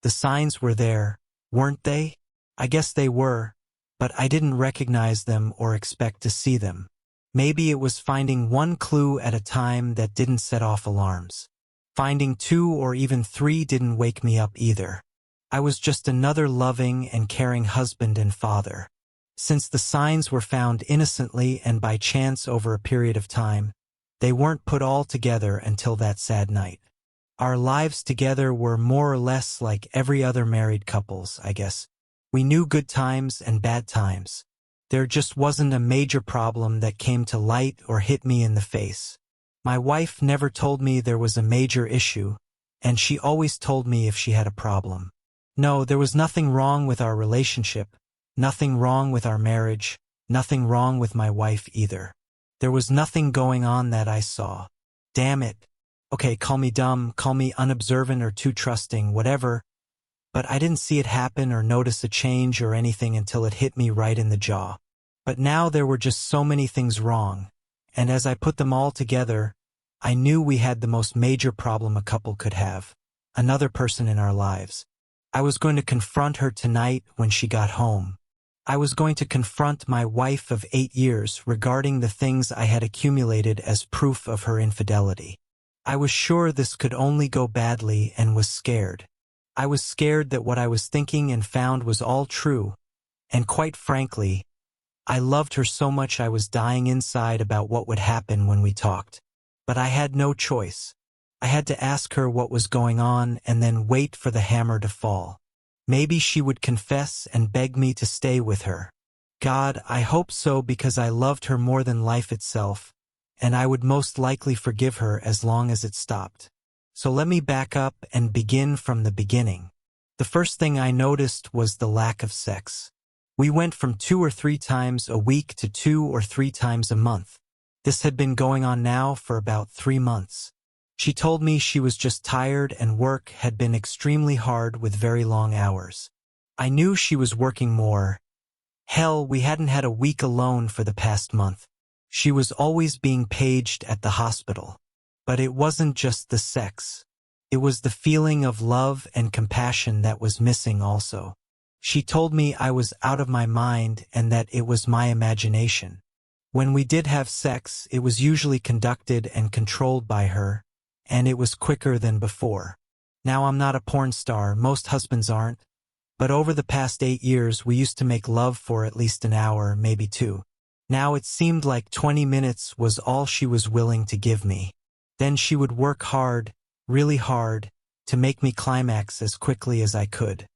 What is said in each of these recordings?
The signs were there, weren't they? I guess they were, but I didn't recognize them or expect to see them. Maybe it was finding one clue at a time that didn't set off alarms. Finding 2 or even 3 didn't wake me up either. I was just another loving and caring husband and father. Since the signs were found innocently and by chance over a period of time, they weren't put all together until that sad night. Our lives together were more or less like every other married couple's, I guess. We knew good times and bad times. There just wasn't a major problem that came to light or hit me in the face. My wife never told me there was a major issue, and she always told me if she had a problem. No, there was nothing wrong with our relationship, nothing wrong with our marriage, nothing wrong with my wife either. There was nothing going on that I saw. Damn it. Okay, call me dumb, call me unobservant or too trusting, whatever, but I didn't see it happen or notice a change or anything until it hit me right in the jaw. But now there were just so many things wrong, and as I put them all together, I knew we had the most major problem a couple could have, another person in our lives. I was going to confront her tonight when she got home. I was going to confront my wife of 8 years regarding the things I had accumulated as proof of her infidelity. I was sure this could only go badly and was scared. I was scared that what I was thinking and found was all true, and quite frankly, I loved her so much I was dying inside about what would happen when we talked. But I had no choice. I had to ask her what was going on and then wait for the hammer to fall. Maybe she would confess and beg me to stay with her. God, I hope so, because I loved her more than life itself, and I would most likely forgive her as long as it stopped. So let me back up and begin from the beginning. The first thing I noticed was the lack of sex. We went from 2 or 3 times a week to 2 or 3 times a month. This had been going on now for about 3 months. She told me she was just tired and work had been extremely hard with very long hours. I knew she was working more. Hell, we hadn't had a week alone for the past month. She was always being paged at the hospital. But it wasn't just the sex. It was the feeling of love and compassion that was missing also. She told me I was out of my mind and that it was my imagination. When we did have sex, it was usually conducted and controlled by her, and it was quicker than before. Now I'm not a porn star, most husbands aren't, but over the past 8 years we used to make love for at least an hour, maybe 2. Now it seemed like 20 minutes was all she was willing to give me. Then she would work hard, really hard, to make me climax as quickly as I could.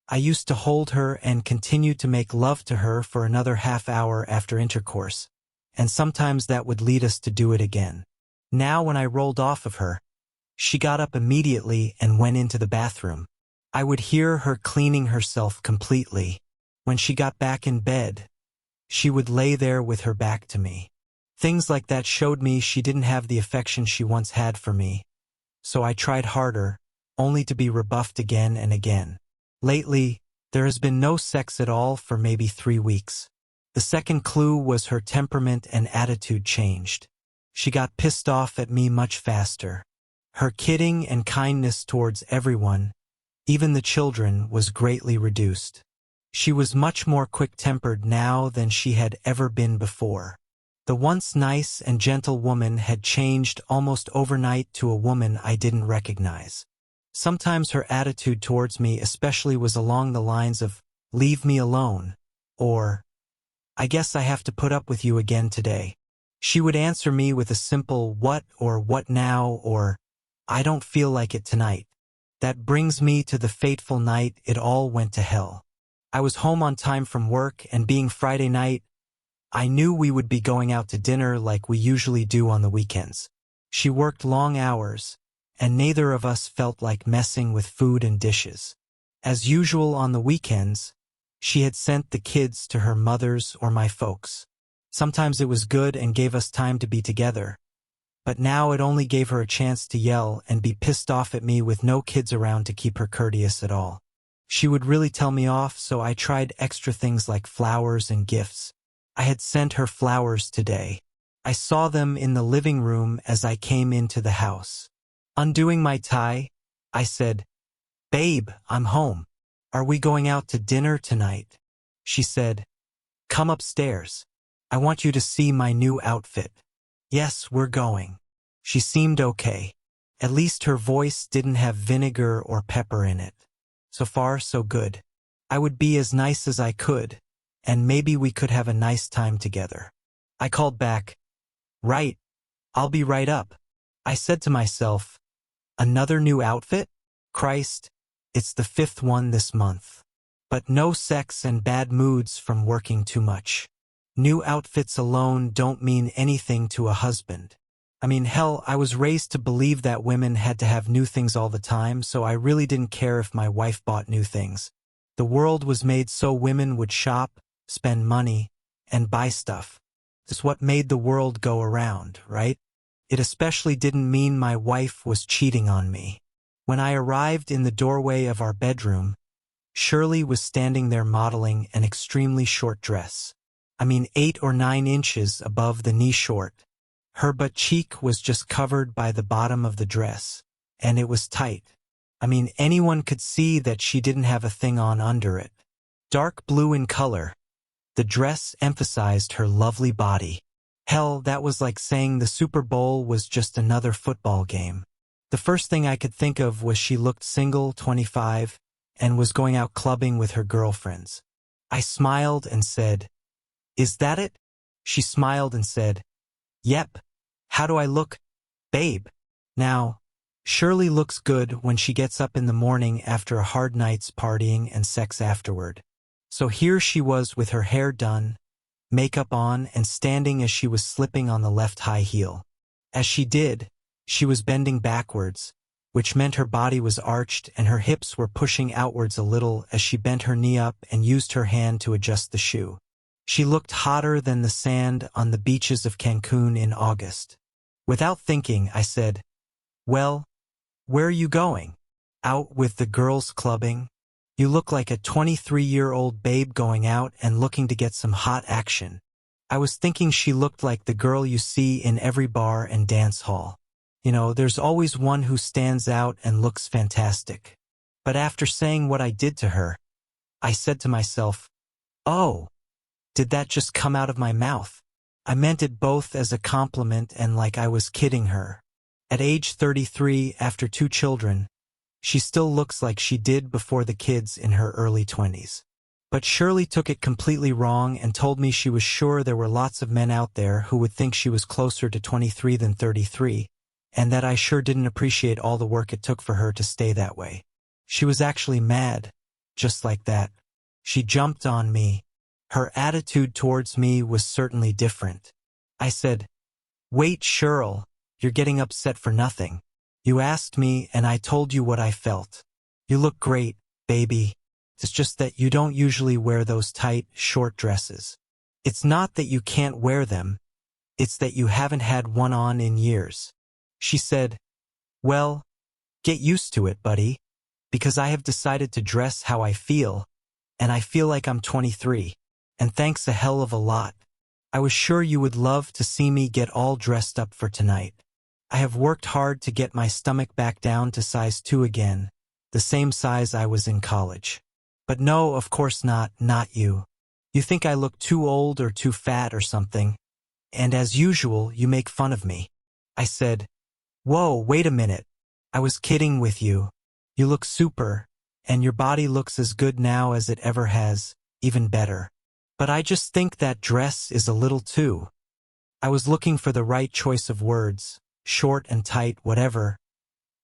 I used to hold her and continue to make love to her for another half hour after intercourse, and sometimes that would lead us to do it again. Now when I rolled off of her, she got up immediately and went into the bathroom. I would hear her cleaning herself completely. When she got back in bed, she would lay there with her back to me. Things like that showed me she didn't have the affection she once had for me, so I tried harder, only to be rebuffed again and again. Lately, there has been no sex at all for maybe 3 weeks. The second clue was her temperament and attitude changed. She got pissed off at me much faster. Her kidding and kindness towards everyone, even the children, was greatly reduced. She was much more quick-tempered now than she had ever been before. The once nice and gentle woman had changed almost overnight to a woman I didn't recognize. Sometimes her attitude towards me especially was along the lines of, "Leave me alone," or, "I guess I have to put up with you again today." She would answer me with a simple "what" or "what now" or "I don't feel like it tonight." That brings me to the fateful night it all went to hell. I was home on time from work, and being Friday night, I knew we would be going out to dinner like we usually do on the weekends. She worked long hours, and neither of us felt like messing with food and dishes. As usual on the weekends, she had sent the kids to her mother's or my folks. Sometimes it was good and gave us time to be together, but now it only gave her a chance to yell and be pissed off at me with no kids around to keep her courteous at all. She would really tell me off, so I tried extra things like flowers and gifts. I had sent her flowers today. I saw them in the living room as I came into the house. Undoing my tie, I said, "Babe, I'm home. Are we going out to dinner tonight?" She said, "Come upstairs. I want you to see my new outfit." "Yes, we're going." She seemed okay. At least her voice didn't have vinegar or pepper in it. So far, so good. I would be as nice as I could, and maybe we could have a nice time together. I called back, "Right, I'll be right up." I said to myself, "Another new outfit? Christ, it's the 5th one this month." But no sex and bad moods from working too much. New outfits alone don't mean anything to a husband. I mean, hell, I was raised to believe that women had to have new things all the time, so I really didn't care if my wife bought new things. The world was made so women would shop, spend money, and buy stuff. It's what made the world go around, right? It especially didn't mean my wife was cheating on me. When I arrived in the doorway of our bedroom, Shirley was standing there modeling an extremely short dress. I mean 8 or 9 inches above the knee short. Her butt cheek was just covered by the bottom of the dress, and it was tight. I mean, anyone could see that she didn't have a thing on under it. Dark blue in color, the dress emphasized her lovely body. Hell, that was like saying the Super Bowl was just another football game. The first thing I could think of was she looked single, 25, and was going out clubbing with her girlfriends. I smiled and said, "Is that it?" She smiled and said, "Yep. How do I look, babe?" Now, Shirley looks good when she gets up in the morning after a hard night's partying and sex afterward. So here she was with her hair done, makeup on, and standing as she was slipping on the left high heel. As she did, she was bending backwards, which meant her body was arched and her hips were pushing outwards a little as she bent her knee up and used her hand to adjust the shoe. She looked hotter than the sand on the beaches of Cancun in August. Without thinking, I said, "Well, where are you going? Out with the girls clubbing? You look like a 23-year-old babe going out and looking to get some hot action." I was thinking she looked like the girl you see in every bar and dance hall. You know, there's always one who stands out and looks fantastic. But after saying what I did to her, I said to myself, "Oh, did that just come out of my mouth?" I meant it both as a compliment and like I was kidding her. At age 33, after 2 children, she still looks like she did before the kids in her early 20s. But Shirley took it completely wrong and told me she was sure there were lots of men out there who would think she was closer to 23 than 33, and that I sure didn't appreciate all the work it took for her to stay that way. She was actually mad, just like that. She jumped on me. Her attitude towards me was certainly different. I said, "Wait, Cheryl, you're getting upset for nothing. You asked me and I told you what I felt. You look great, baby. It's just that you don't usually wear those tight, short dresses. It's not that you can't wear them. It's that you haven't had one on in years." She said, "Well, get used to it, buddy, because I have decided to dress how I feel, and I feel like I'm 23. And thanks a hell of a lot. I was sure you would love to see me get all dressed up for tonight. I have worked hard to get my stomach back down to size 2 again, the same size I was in college. But no, of course not you. You think I look too old or too fat or something, and as usual, you make fun of me." I said, "Whoa, wait a minute. I was kidding with you. You look super, and your body looks as good now as it ever has, even better. But I just think that dress is a little too." I was looking for the right choice of words, short and tight, whatever,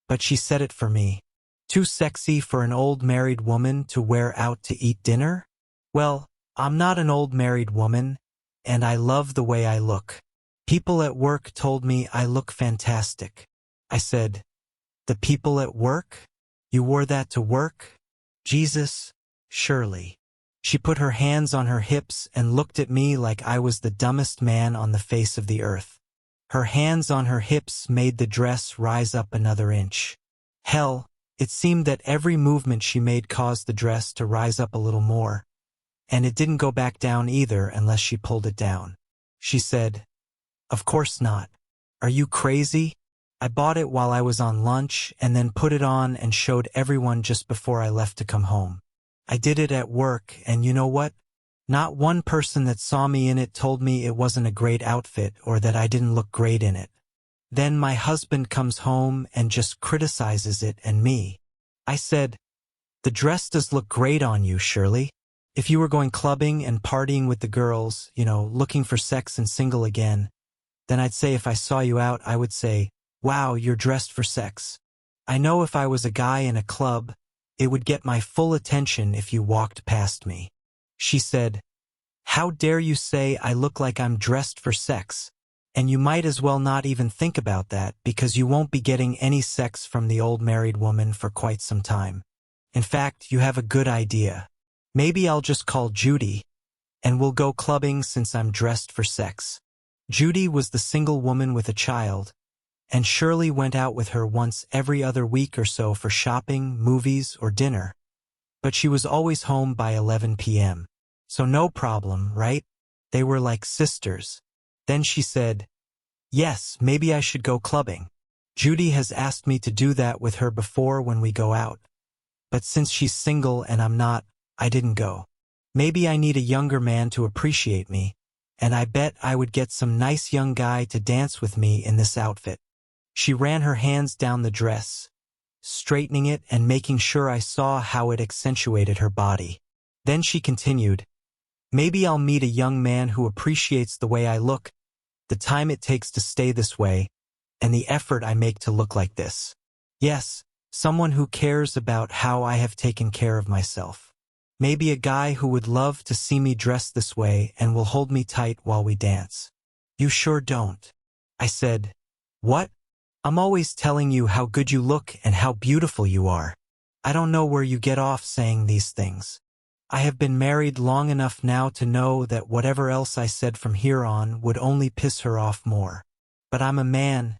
but she said it for me. Too sexy for an old married woman to wear out to eat dinner? Well, I'm not an old married woman, and I love the way I look. People at work told me I look fantastic. I said, "The people at work? You wore that to work? Jesus, Shirley." She put her hands on her hips and looked at me like I was the dumbest man on the face of the earth. Her hands on her hips made the dress rise up another inch. Hell, it seemed that every movement she made caused the dress to rise up a little more, and it didn't go back down either unless she pulled it down. She said, "Of course not. Are you crazy? I bought it while I was on lunch and then put it on and showed everyone just before I left to come home. I did it at work, and you know what? Not one person that saw me in it told me it wasn't a great outfit or that I didn't look great in it. Then my husband comes home and just criticizes it and me. I said, "The dress does look great on you, Shirley. If you were going clubbing and partying with the girls, looking for sex and single again, then I'd say if I saw you out, I would say, wow, you're dressed for sex. I know if I was a guy in a club, it would get my full attention if you walked past me." She said, "How dare you say I look like I'm dressed for sex? And you might as well not even think about that because you won't be getting any sex from the old married woman for quite some time. In fact, you have a good idea. Maybe I'll just call Judy, and we'll go clubbing since I'm dressed for sex." Judy was the single woman with a child, and Shirley went out with her once every other week or so for shopping, movies, or dinner. But she was always home by 11 p.m. So no problem, right? They were like sisters. Then she said, "Yes, maybe I should go clubbing. Judy has asked me to do that with her before when we go out. But since she's single and I'm not, I didn't go. Maybe I need a younger man to appreciate me, and I bet I would get some nice young guy to dance with me in this outfit." She ran her hands down the dress, straightening it and making sure I saw how it accentuated her body. Then she continued, "Maybe I'll meet a young man who appreciates the way I look, the time it takes to stay this way, and the effort I make to look like this. Yes, someone who cares about how I have taken care of myself. Maybe a guy who would love to see me dressed this way and will hold me tight while we dance." "You sure don't." I said, "What? I'm always telling you how good you look and how beautiful you are. I don't know where you get off saying these things. I have been married long enough now to know that whatever else I said from here on would only piss her off more. But I'm a man,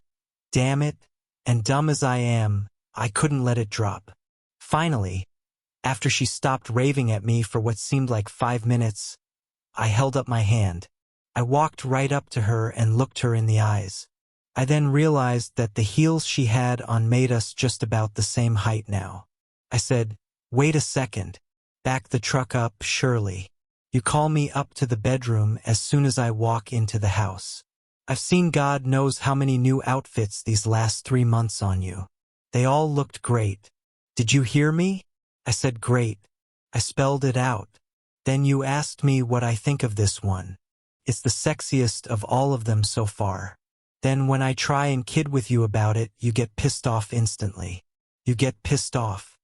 damn it, and dumb as I am, I couldn't let it drop." Finally, after she stopped raving at me for what seemed like 5 minutes, I held up my hand. I walked right up to her and looked her in the eyes. I then realized that the heels she had on made us just about the same height now. I said, "Wait a second. Back the truck up, Shirley. You call me up to the bedroom as soon as I walk into the house. I've seen God knows how many new outfits these last 3 months on you. They all looked great. Did you hear me? I said great. I spelled it out. Then you asked me what I think of this one. It's the sexiest of all of them so far. Then when I try and kid with you about it, you get pissed off instantly. You get pissed off.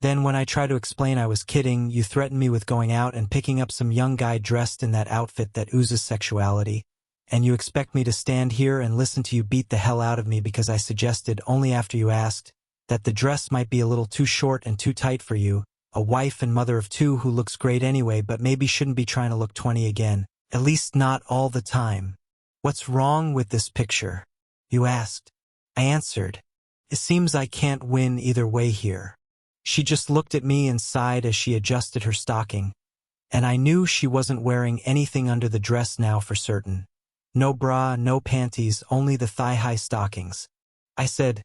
Then when I try to explain I was kidding, you threaten me with going out and picking up some young guy dressed in that outfit that oozes sexuality, and you expect me to stand here and listen to you beat the hell out of me because I suggested, only after you asked, that the dress might be a little too short and too tight for you, a wife and mother of 2 who looks great anyway but maybe shouldn't be trying to look 20 again, at least not all the time. What's wrong with this picture? You asked. I answered, it seems I can't win either way here. She just looked at me and sighed as she adjusted her stocking, and I knew she wasn't wearing anything under the dress now for certain. No bra, no panties, only the thigh-high stockings. I said,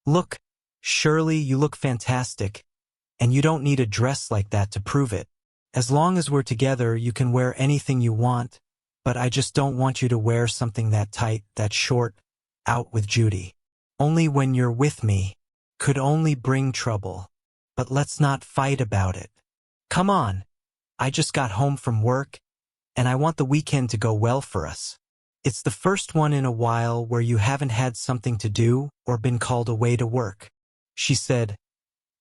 look, Shirley, you look fantastic, and you don't need a dress like that to prove it. As long as we're together, you can wear anything you want, but I just don't want you to wear something that tight, that short, out with Judy. Only when you're with me, could only bring trouble. But let's not fight about it. Come on. I just got home from work, and I want the weekend to go well for us. It's the first one in a while where you haven't had something to do or been called away to work. She said,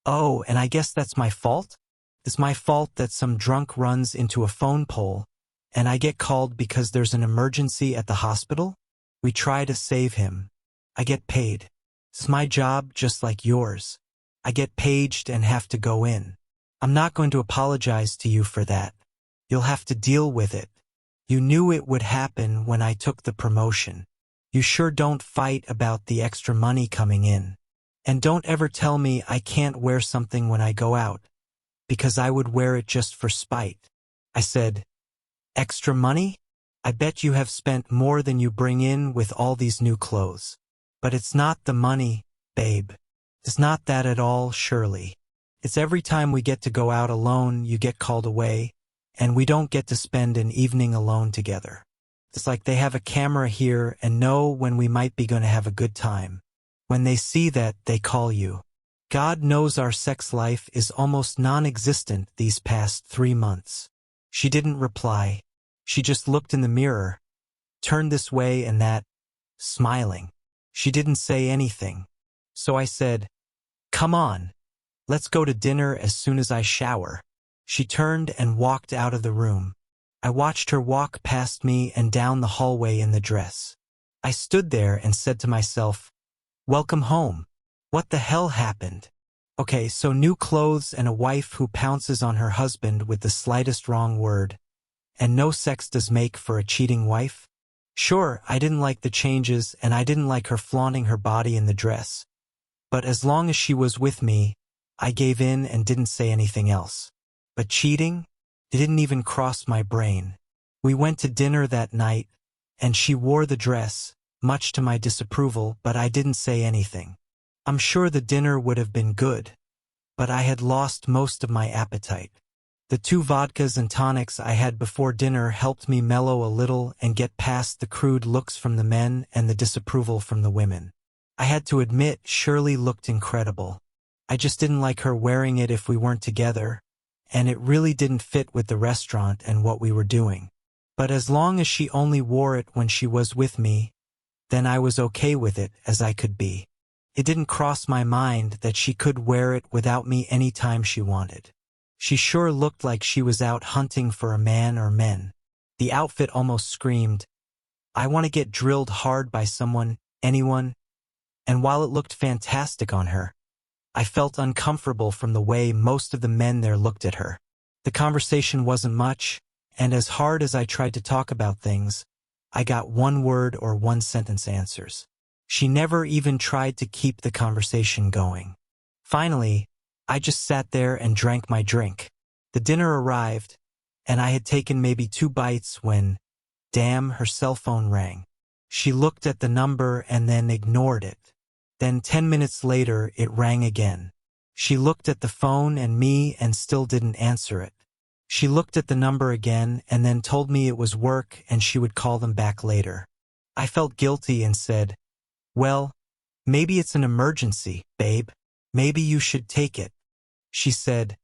oh, and I guess that's my fault? It's my fault that some drunk runs into a phone pole, and I get called because there's an emergency at the hospital? We try to save him. I get paid. It's my job just like yours. I get paged and have to go in. I'm not going to apologize to you for that. You'll have to deal with it. You knew it would happen when I took the promotion. You sure don't fight about the extra money coming in. And don't ever tell me I can't wear something when I go out, because I would wear it just for spite. I said, extra money? I bet you have spent more than you bring in with all these new clothes. But it's not the money, babe. It's not that at all, Shirley. It's every time we get to go out alone, you get called away, and we don't get to spend an evening alone together. It's like they have a camera here and know when we might be going to have a good time. When they see that, they call you. God knows our sex life is almost non-existent these past 3 months. She didn't reply. She just looked in the mirror, turned this way and that, smiling. She didn't say anything. So I said, "Come on. Let's go to dinner as soon as I shower." She turned and walked out of the room. I watched her walk past me and down the hallway in the dress. I stood there and said to myself, "Welcome home. What the hell happened?" Okay, so new clothes and a wife who pounces on her husband with the slightest wrong word. And no sex does make for a cheating wife? Sure, I didn't like the changes and I didn't like her flaunting her body in the dress. But as long as she was with me, I gave in and didn't say anything else. But cheating? It didn't even cross my brain. We went to dinner that night, and she wore the dress, much to my disapproval, but I didn't say anything. I'm sure the dinner would have been good, but I had lost most of my appetite. The 2 vodkas and tonics I had before dinner helped me mellow a little and get past the crude looks from the men and the disapproval from the women. I had to admit Shirley looked incredible. I just didn't like her wearing it if we weren't together, and it really didn't fit with the restaurant and what we were doing. But as long as she only wore it when she was with me, then I was okay with it as I could be. It didn't cross my mind that she could wear it without me any time she wanted. She sure looked like she was out hunting for a man or men. The outfit almost screamed, "I want to get drilled hard by someone, anyone." And while it looked fantastic on her, I felt uncomfortable from the way most of the men there looked at her. The conversation wasn't much, and as hard as I tried to talk about things, I got 1-word or 1-sentence answers. She never even tried to keep the conversation going. Finally, I just sat there and drank my drink. The dinner arrived, and I had taken maybe 2 bites when, damn, her cell phone rang. She looked at the number and then ignored it. Then 10 minutes later, it rang again. She looked at the phone and me and still didn't answer it. She looked at the number again and then told me it was work and she would call them back later. I felt guilty and said, "Well, maybe it's an emergency, babe. Maybe you should take it." She said,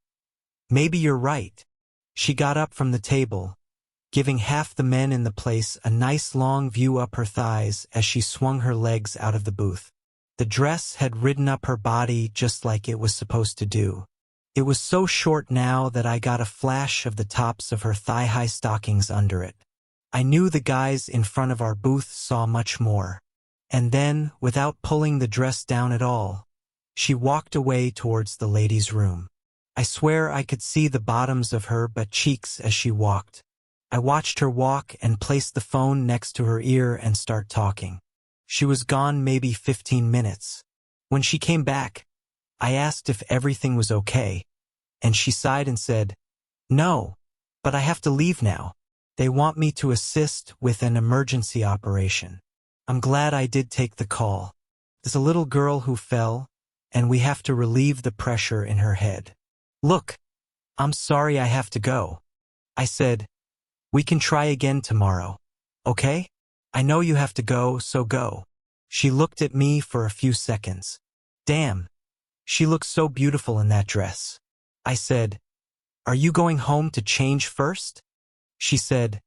"Maybe you're right." She got up from the table, giving half the men in the place a nice long view up her thighs as she swung her legs out of the booth. The dress had ridden up her body just like it was supposed to do. It was so short now that I got a flash of the tops of her thigh-high stockings under it. I knew the guys in front of our booth saw much more. And then, without pulling the dress down at all, she walked away towards the ladies' room. I swear I could see the bottoms of her butt cheeks as she walked. I watched her walk and place the phone next to her ear and start talking. She was gone maybe 15 minutes. When she came back, I asked if everything was okay, and she sighed and said, "No, but I have to leave now. They want me to assist with an emergency operation." I'm glad I did take the call. There's a little girl who fell, and we have to relieve the pressure in her head. "Look, I'm sorry I have to go." I said, "We can try again tomorrow, okay? I know you have to go, so go." She looked at me for a few seconds. Damn, she looked so beautiful in that dress. I said, "Are you going home to change first?" She said,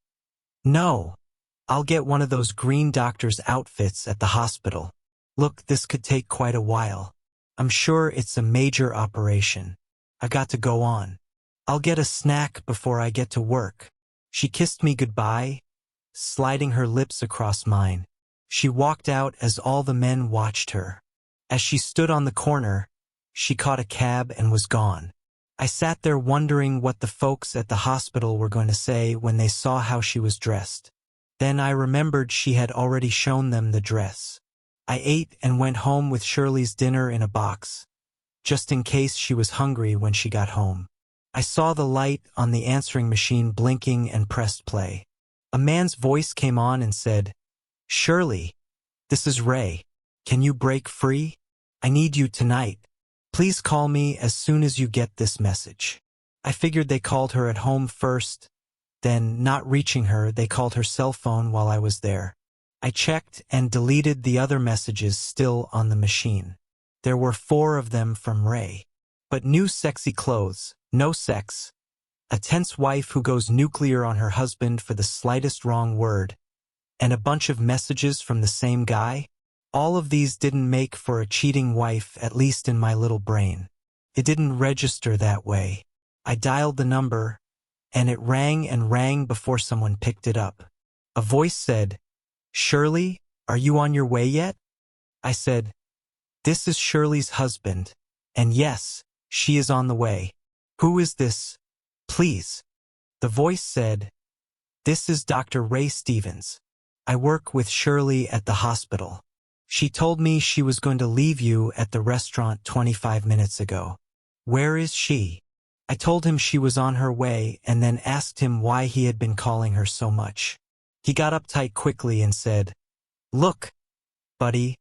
"No, I'll get one of those green doctor's outfits at the hospital. Look, this could take quite a while. I'm sure it's a major operation. I got to go on. I'll get a snack before I get to work." She kissed me goodbye, sliding her lips across mine. She walked out as all the men watched her. As she stood on the corner, she caught a cab and was gone. I sat there wondering what the folks at the hospital were going to say when they saw how she was dressed. Then I remembered she had already shown them the dress. I ate and went home with Shirley's dinner in a box, just in case she was hungry when she got home. I saw the light on the answering machine blinking and pressed play. A man's voice came on and said, "Shirley, this is Ray. Can you break free? I need you tonight. Please call me as soon as you get this message. I figured they called her at home first, then, not reaching her, they called her cell phone while I was there. I checked and deleted the other messages still on the machine. There were 4 of them from Ray. But new sexy clothes, no sex, a tense wife who goes nuclear on her husband for the slightest wrong word, and a bunch of messages from the same guy. All of these didn't make for a cheating wife, at least in my little brain. It didn't register that way. I dialed the number, and it rang and rang before someone picked it up. A voice said, "Shirley, are you on your way yet?" I said, "This is Shirley's husband, and yes, she is on the way. Who is this, please?" The voice said, "This is Dr. Ray Stevens. I work with Shirley at the hospital. She told me she was going to leave you at the restaurant 25 minutes ago. Where is she?" I told him she was on her way and then asked him why he had been calling her so much. He got uptight quickly and said, "Look, buddy,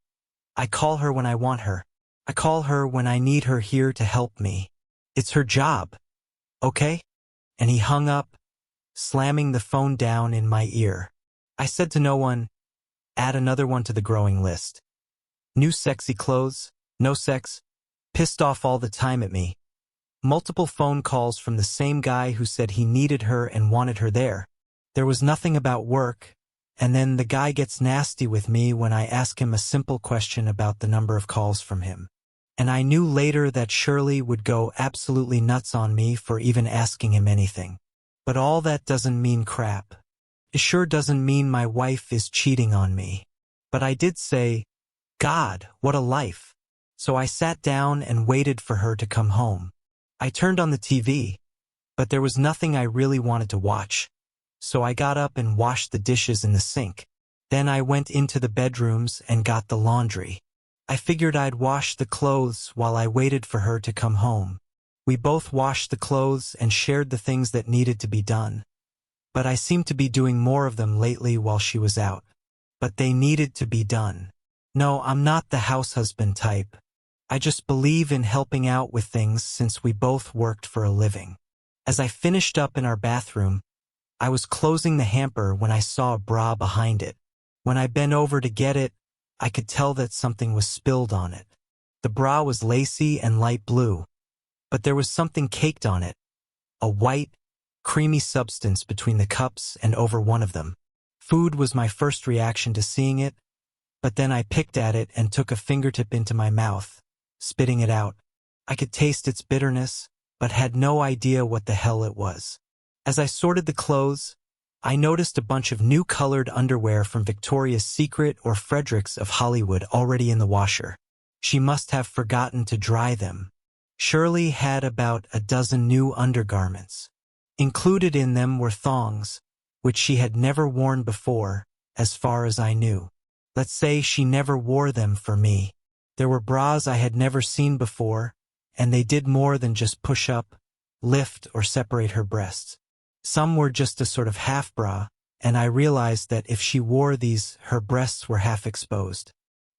I call her when I want her. I call her when I need her here to help me. It's her job, okay?" And he hung up, slamming the phone down in my ear. I said to no one, add another one to the growing list. New sexy clothes, no sex, pissed off all the time at me. Multiple phone calls from the same guy who said he needed her and wanted her there. There was nothing about work, and then the guy gets nasty with me when I ask him a simple question about the number of calls from him. And I knew later that Shirley would go absolutely nuts on me for even asking him anything. But all that doesn't mean crap. It sure doesn't mean my wife is cheating on me. But I did say, "God, what a life." So I sat down and waited for her to come home. I turned on the TV, but there was nothing I really wanted to watch. So I got up and washed the dishes in the sink. Then I went into the bedrooms and got the laundry. I figured I'd wash the clothes while I waited for her to come home. We both washed the clothes and shared the things that needed to be done. But I seemed to be doing more of them lately while she was out. But they needed to be done. No, I'm not the house husband type. I just believe in helping out with things since we both worked for a living. As I finished up in our bathroom, I was closing the hamper when I saw a bra behind it. When I bent over to get it, I could tell that something was spilled on it. The bra was lacy and light blue, but there was something caked on it, a white, creamy substance between the cups and over one of them. Food was my first reaction to seeing it, but then I picked at it and took a fingertip into my mouth, spitting it out. I could taste its bitterness, but had no idea what the hell it was. As I sorted the clothes, I noticed a bunch of new colored underwear from Victoria's Secret or Fredericks of Hollywood already in the washer. She must have forgotten to dry them. Shirley had about a dozen new undergarments. Included in them were thongs, which she had never worn before, as far as I knew. Let's say she never wore them for me. There were bras I had never seen before, and they did more than just push up, lift, or separate her breasts. Some were just a sort of half bra, and I realized that if she wore these, her breasts were half exposed.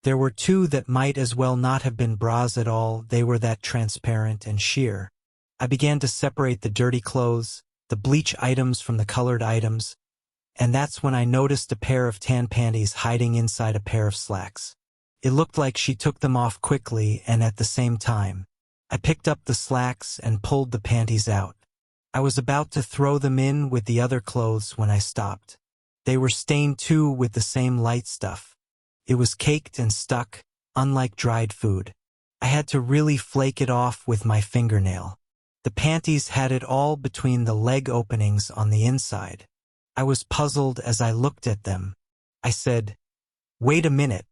There were 2 that might as well not have been bras at all. They were that transparent and sheer. I began to separate the dirty clothes, the bleach items from the colored items, and that's when I noticed a pair of tan panties hiding inside a pair of slacks. It looked like she took them off quickly, and at the same time, I picked up the slacks and pulled the panties out. I was about to throw them in with the other clothes when I stopped. They were stained too with the same light stuff. It was caked and stuck, unlike dried food. I had to really flake it off with my fingernail. The panties had it all between the leg openings on the inside. I was puzzled as I looked at them. I said, "Wait a minute.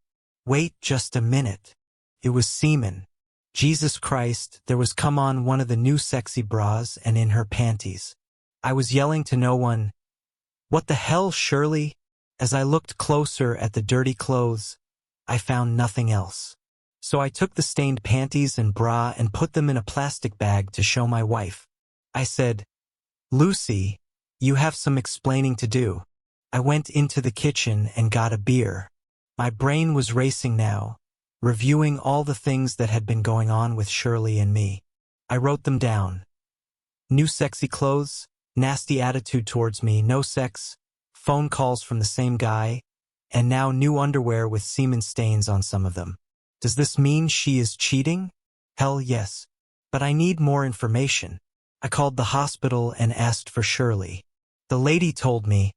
Wait just a minute." It was semen. Jesus Christ, there was cum on one of the new sexy bras and in her panties. I was yelling to no one, "What the hell, Shirley?" As I looked closer at the dirty clothes, I found nothing else. So I took the stained panties and bra and put them in a plastic bag to show my wife. I said, "Lucy, you have some explaining to do." I went into the kitchen and got a beer. My brain was racing now, reviewing all the things that had been going on with Shirley and me. I wrote them down. New sexy clothes, nasty attitude towards me, no sex, phone calls from the same guy, and now new underwear with semen stains on some of them. Does this mean she is cheating? Hell yes. But I need more information. I called the hospital and asked for Shirley. The lady told me,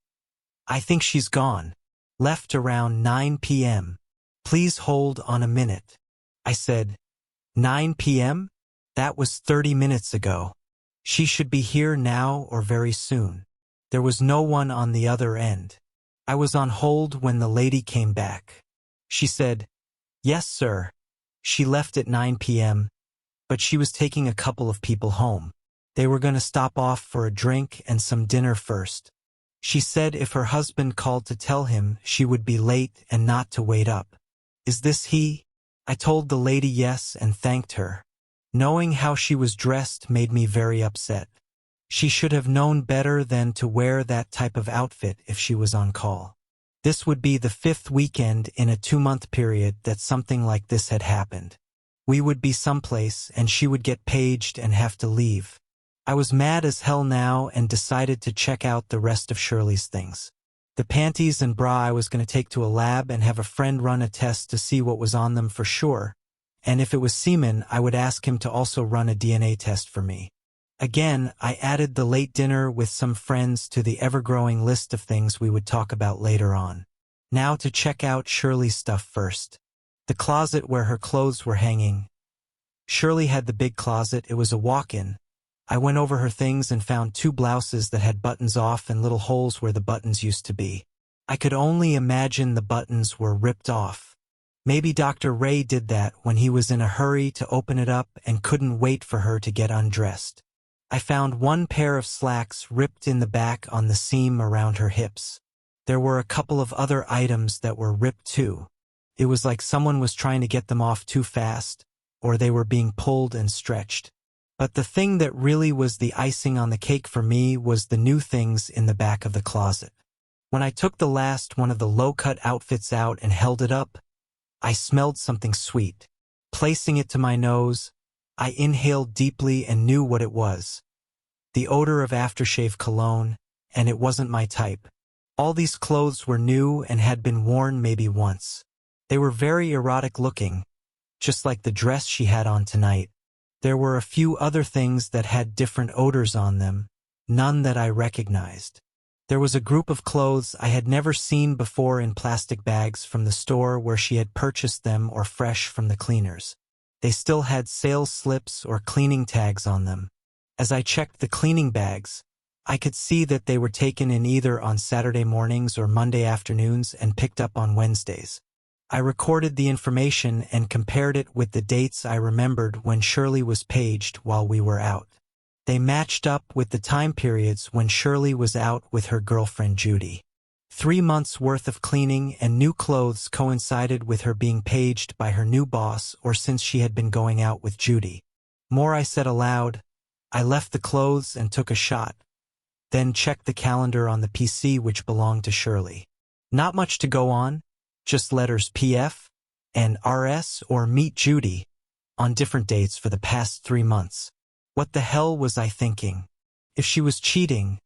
I think she's gone. Left around 9 p.m. Please hold on a minute. I said, 9 p.m.? That was 30 minutes ago. She should be here now or very soon. There was no one on the other end. I was on hold when the lady came back. She said, yes, sir. She left at 9 p.m., but she was taking a couple of people home. They were going to stop off for a drink and some dinner first. She said if her husband called to tell him she would be late and not to wait up. Is this he? I told the lady yes and thanked her. Knowing how she was dressed made me very upset. She should have known better than to wear that type of outfit if she was on call. This would be the 5th weekend in a 2-month period that something like this had happened. We would be someplace and she would get paged and have to leave. I was mad as hell now and decided to check out the rest of Shirley's things. The panties and bra I was going to take to a lab and have a friend run a test to see what was on them for sure, and if it was semen, I would ask him to also run a DNA test for me. Again, I added the late dinner with some friends to the ever-growing list of things we would talk about later on. Now to check out Shirley's stuff first. The closet where her clothes were hanging. Shirley had the big closet. It was a walk-in. I went over her things and found 2 blouses that had buttons off and little holes where the buttons used to be. I could only imagine the buttons were ripped off. Maybe Dr. Ray did that when he was in a hurry to open it up and couldn't wait for her to get undressed. I found 1 pair of slacks ripped in the back on the seam around her hips. There were a couple of other items that were ripped too. It was like someone was trying to get them off too fast, or they were being pulled and stretched. But the thing that really was the icing on the cake for me was the new things in the back of the closet. When I took the last one of the low-cut outfits out and held it up, I smelled something sweet. Placing it to my nose, I inhaled deeply and knew what it was. The odor of aftershave cologne, and it wasn't my type. All these clothes were new and had been worn maybe once. They were very erotic looking, just like the dress she had on tonight. There were a few other things that had different odors on them, none that I recognized. There was a group of clothes I had never seen before in plastic bags from the store where she had purchased them or fresh from the cleaners. They still had sales slips or cleaning tags on them. As I checked the cleaning bags, I could see that they were taken in either on Saturday mornings or Monday afternoons and picked up on Wednesdays. I recorded the information and compared it with the dates I remembered when Shirley was paged while we were out. They matched up with the time periods when Shirley was out with her girlfriend Judy. 3 months' worth of cleaning and new clothes coincided with her being paged by her new boss or since she had been going out with Judy. More I said aloud. I left the clothes and took a shot, then checked the calendar on the PC which belonged to Shirley. Not much to go on. Just letters PF and RS or Meet Judy on different dates for the past 3 months. What the hell was I thinking? If she was cheating,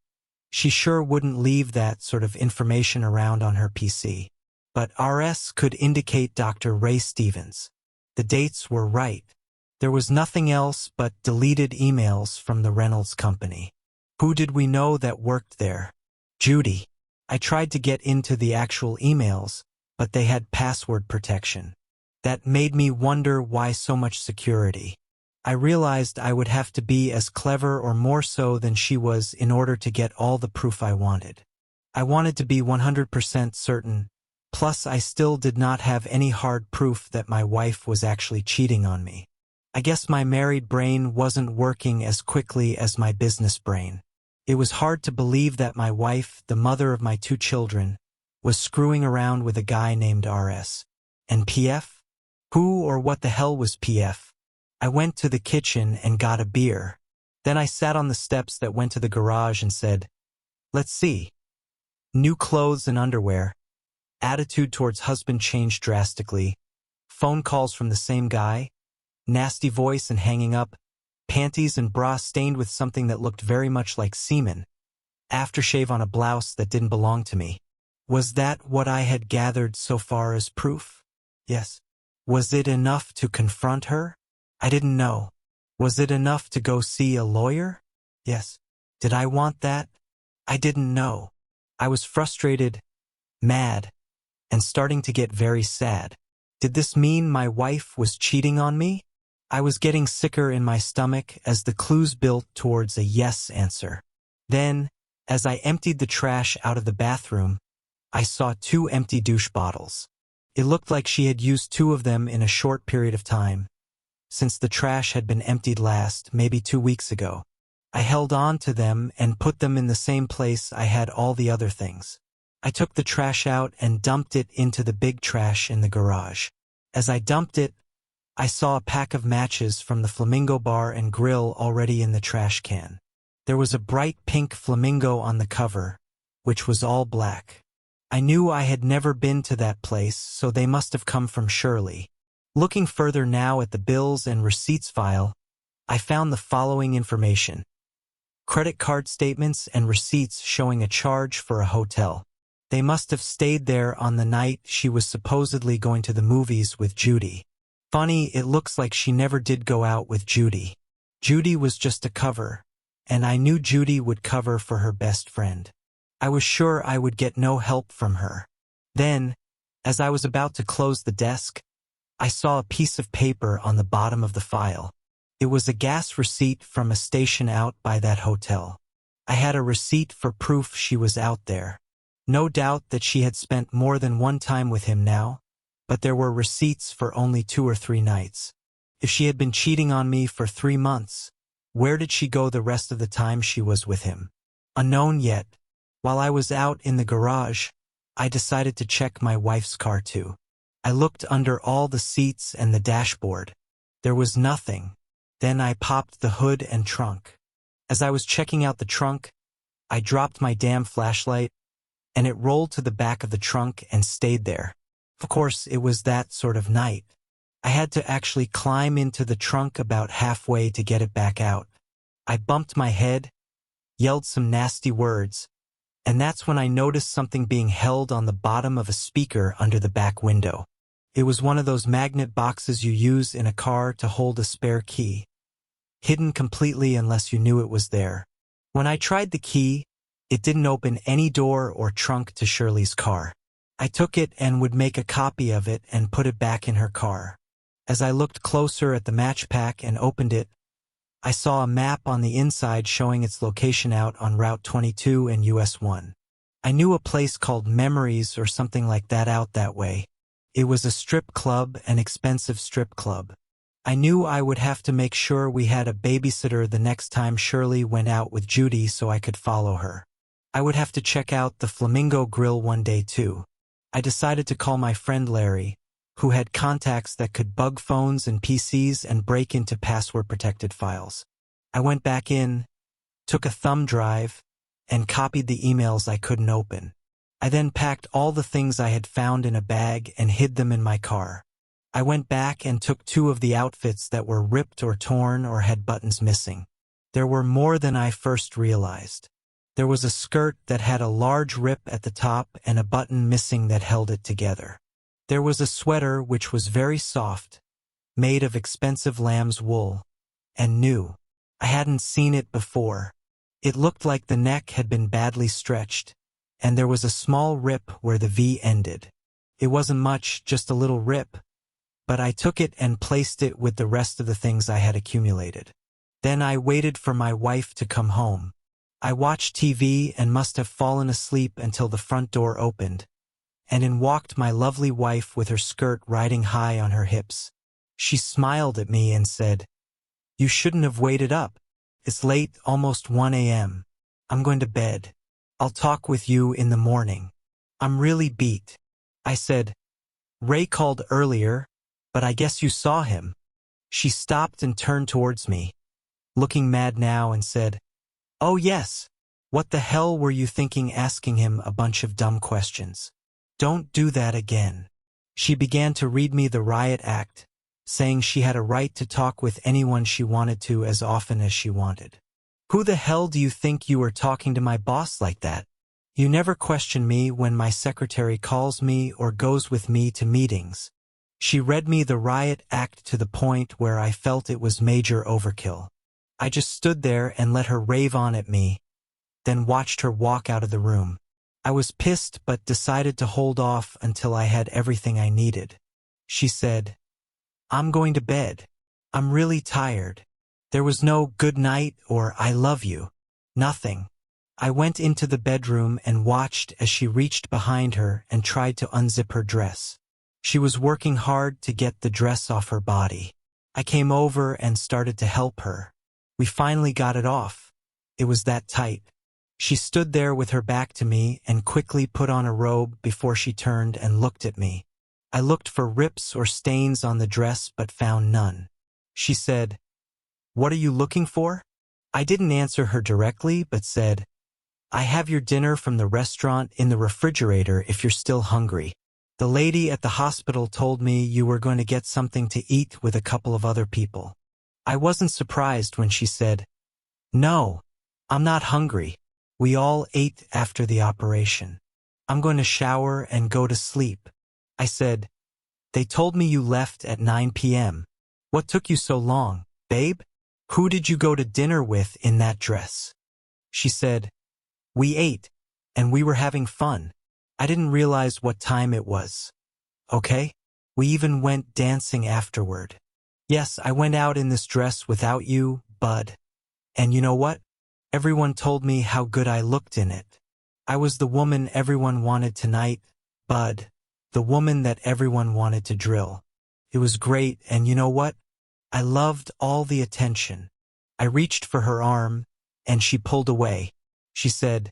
she sure wouldn't leave that sort of information around on her PC. But RS could indicate Dr. Ray Stevens. The dates were right. There was nothing else but deleted emails from the Reynolds company. Who did we know that worked there? Judy. I tried to get into the actual emails, but they had password protection. That made me wonder why so much security. I realized I would have to be as clever or more so than she was in order to get all the proof I wanted. I wanted to be 100% certain, plus I still did not have any hard proof that my wife was actually cheating on me. I guess my married brain wasn't working as quickly as my business brain. It was hard to believe that my wife, the mother of my 2 children, was screwing around with a guy named RS. And PF? Who or what the hell was PF? I went to the kitchen and got a beer. Then I sat on the steps that went to the garage and said, let's see. New clothes and underwear. Attitude towards husband changed drastically. Phone calls from the same guy, nasty voice and hanging up, panties and bra stained with something that looked very much like semen, aftershave on a blouse that didn't belong to me. Was that what I had gathered so far as proof? Yes. Was it enough to confront her? I didn't know. Was it enough to go see a lawyer? Yes. Did I want that? I didn't know. I was frustrated, mad, and starting to get very sad. Did this mean my wife was cheating on me? I was getting sicker in my stomach as the clues built towards a yes answer. Then, as I emptied the trash out of the bathroom, I saw 2 empty douche bottles. It looked like she had used 2 of them in a short period of time, since the trash had been emptied last, maybe 2 weeks ago. I held on to them and put them in the same place I had all the other things. I took the trash out and dumped it into the big trash in the garage. As I dumped it, I saw a pack of matches from the Flamingo Bar and Grill already in the trash can. There was a bright pink flamingo on the cover, which was all black. I knew I had never been to that place, so they must have come from Shirley. Looking further now at the bills and receipts file, I found the following information. Credit card statements and receipts showing a charge for a hotel. They must have stayed there on the night she was supposedly going to the movies with Judy. Funny, it looks like she never did go out with Judy. Judy was just a cover, and I knew Judy would cover for her best friend. I was sure I would get no help from her. Then, as I was about to close the desk, I saw a piece of paper on the bottom of the file. It was a gas receipt from a station out by that hotel. I had a receipt for proof she was out there. No doubt that she had spent more than one time with him now, but there were receipts for only 2 or 3 nights. If she had been cheating on me for 3 months, where did she go the rest of the time she was with him? Unknown yet. While I was out in the garage, I decided to check my wife's car too. I looked under all the seats and the dashboard. There was nothing. Then I popped the hood and trunk. As I was checking out the trunk, I dropped my damn flashlight, and it rolled to the back of the trunk and stayed there. Of course, it was that sort of night. I had to actually climb into the trunk about halfway to get it back out. I bumped my head, yelled some nasty words, and that's when I noticed something being held on the bottom of a speaker under the back window. It was one of those magnet boxes you use in a car to hold a spare key, hidden completely unless you knew it was there. When I tried the key, it didn't open any door or trunk to Shirley's car. I took it and would make a copy of it and put it back in her car. As I looked closer at the match pack and opened it, I saw a map on the inside showing its location out on Route 22 and US 1. I knew a place called Memories or something like that out that way. It was a strip club, an expensive strip club. I knew I would have to make sure we had a babysitter the next time Shirley went out with Judy so I could follow her. I would have to check out the Flamingo Grill one day too. I decided to call my friend Larry, who had contacts that could bug phones and PCs and break into password-protected files. I went back in, took a thumb drive, and copied the emails I couldn't open. I then packed all the things I had found in a bag and hid them in my car. I went back and took 2 of the outfits that were ripped or torn or had buttons missing. There were more than I first realized. There was a skirt that had a large rip at the top and a button missing that held it together. There was a sweater which was very soft, made of expensive lamb's wool, and new. I hadn't seen it before. It looked like the neck had been badly stretched, and there was a small rip where the V ended. It wasn't much, just a little rip, but I took it and placed it with the rest of the things I had accumulated. Then I waited for my wife to come home. I watched TV and must have fallen asleep until the front door opened, and in walked my lovely wife with her skirt riding high on her hips. She smiled at me and said, "You shouldn't have waited up. It's late, almost 1 a.m. I'm going to bed. I'll talk with you in the morning. I'm really beat." I said, "Ray called earlier, but I guess you saw him." She stopped and turned towards me, looking mad now, and said, "Oh yes, what the hell were you thinking asking him a bunch of dumb questions? Don't do that again." She began to read me the riot act, saying she had a right to talk with anyone she wanted to as often as she wanted. Who the hell do you think you are talking to my boss like that? You never question me when my secretary calls me or goes with me to meetings. She read me the riot act to the point where I felt it was major overkill. I just stood there and let her rave on at me, then watched her walk out of the room. I was pissed but decided to hold off until I had everything I needed. She said, "I'm going to bed. I'm really tired." There was no good night or I love you. Nothing. I went into the bedroom and watched as she reached behind her and tried to unzip her dress. She was working hard to get the dress off her body. I came over and started to help her. We finally got it off. It was that tight. She stood there with her back to me and quickly put on a robe before she turned and looked at me. I looked for rips or stains on the dress but found none. She said, "What are you looking for?" I didn't answer her directly but said, "I have your dinner from the restaurant in the refrigerator if you're still hungry. The lady at the hospital told me you were going to get something to eat with a couple of other people." I wasn't surprised when she said, "No, I'm not hungry. We all ate after the operation. I'm going to shower and go to sleep." I said, "They told me you left at 9 p.m. What took you so long, babe? Who did you go to dinner with in that dress?" She said, "We ate, and we were having fun. I didn't realize what time it was. Okay? We even went dancing afterward. Yes, I went out in this dress without you, bud. And you know what? Everyone told me how good I looked in it. I was the woman everyone wanted tonight, bud. The woman that everyone wanted to drill. It was great, and you know what? I loved all the attention." I reached for her arm, and she pulled away. She said,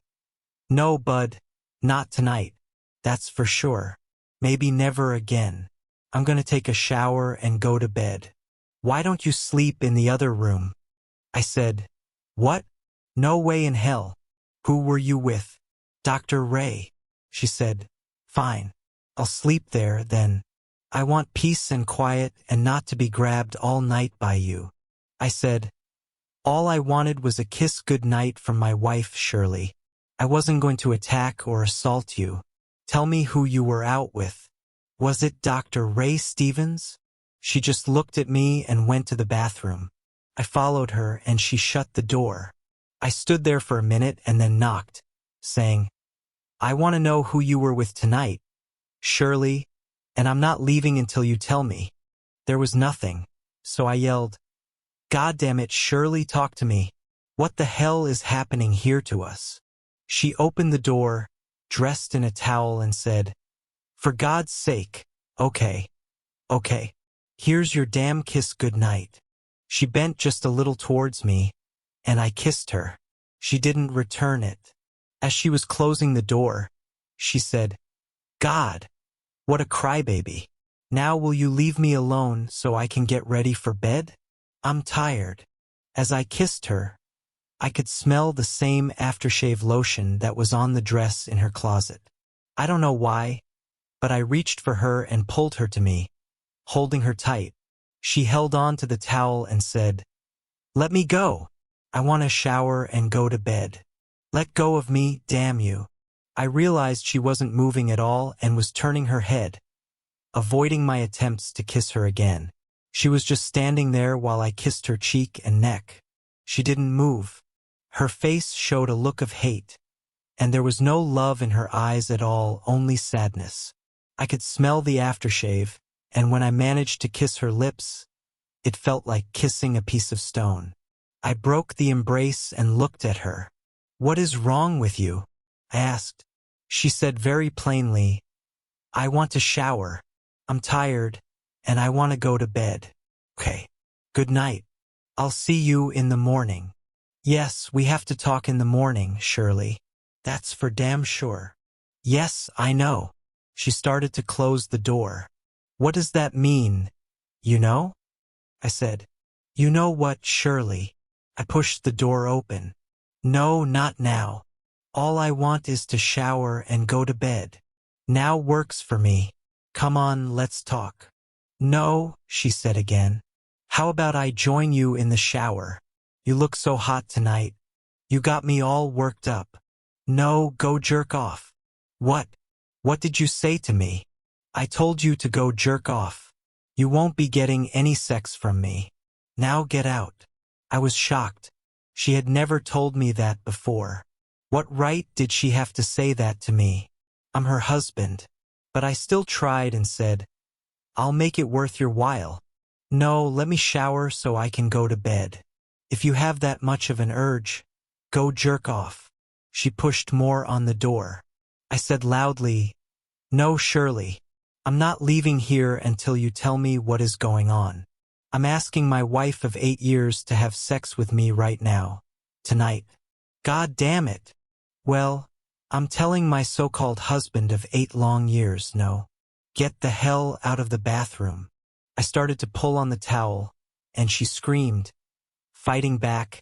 "No, bud, not tonight. That's for sure. Maybe never again. I'm going to take a shower and go to bed. Why don't you sleep in the other room?" I said, "What? No way in hell. Who were you with?" "Dr. Ray." She said, "Fine. I'll sleep there then. I want peace and quiet and not to be grabbed all night by you." I said, "All I wanted was a kiss goodnight from my wife, Shirley. I wasn't going to attack or assault you. Tell me who you were out with. Was it Dr. Ray Stevens?" She just looked at me and went to the bathroom. I followed her and she shut the door. I stood there for a minute and then knocked, saying, "I want to know who you were with tonight, Shirley, and I'm not leaving until you tell me." There was nothing, so I yelled, "God damn it, Shirley, talk to me. What the hell is happening here to us?" She opened the door, dressed in a towel, and said, "For God's sake, okay. Here's your damn kiss goodnight." She bent just a little towards me, and I kissed her. She didn't return it. As she was closing the door, she said, "God, what a crybaby. Now will you leave me alone so I can get ready for bed? I'm tired." As I kissed her, I could smell the same aftershave lotion that was on the dress in her closet. I don't know why, but I reached for her and pulled her to me, holding her tight. She held on to the towel and said, "Let me go. I want to shower and go to bed. Let go of me, damn you." I realized she wasn't moving at all and was turning her head, avoiding my attempts to kiss her again. She was just standing there while I kissed her cheek and neck. She didn't move. Her face showed a look of hate, and there was no love in her eyes at all, only sadness. I could smell the aftershave, and when I managed to kiss her lips, it felt like kissing a piece of stone. I broke the embrace and looked at her. "What is wrong with you?" I asked. She said very plainly, "I want to shower. I'm tired, and I want to go to bed." "Okay. Good night. I'll see you in the morning." "Yes, we have to talk in the morning, Shirley. That's for damn sure." "Yes, I know." She started to close the door. "What does that mean, you know?" I said. "You know what, Shirley?" I pushed the door open. "No, not now. All I want is to shower and go to bed. Now works for me." Come on, let's talk. No, she said again. How about I join you in the shower? You look so hot tonight. You got me all worked up. No, go jerk off. What? What did you say to me? I told you to go jerk off. You won't be getting any sex from me. Now get out. I was shocked. She had never told me that before. What right did she have to say that to me? I'm her husband. But I still tried and said, I'll make it worth your while. No, let me shower so I can go to bed. If you have that much of an urge, go jerk off. She pushed more on the door. I said loudly, No, Shirley. I'm not leaving here until you tell me what is going on. I'm asking my wife of 8 years to have sex with me right now. Tonight. God damn it. Well, I'm telling my so-called husband of 8 long years no. Get the hell out of the bathroom. I started to pull on the towel, and she screamed, fighting back,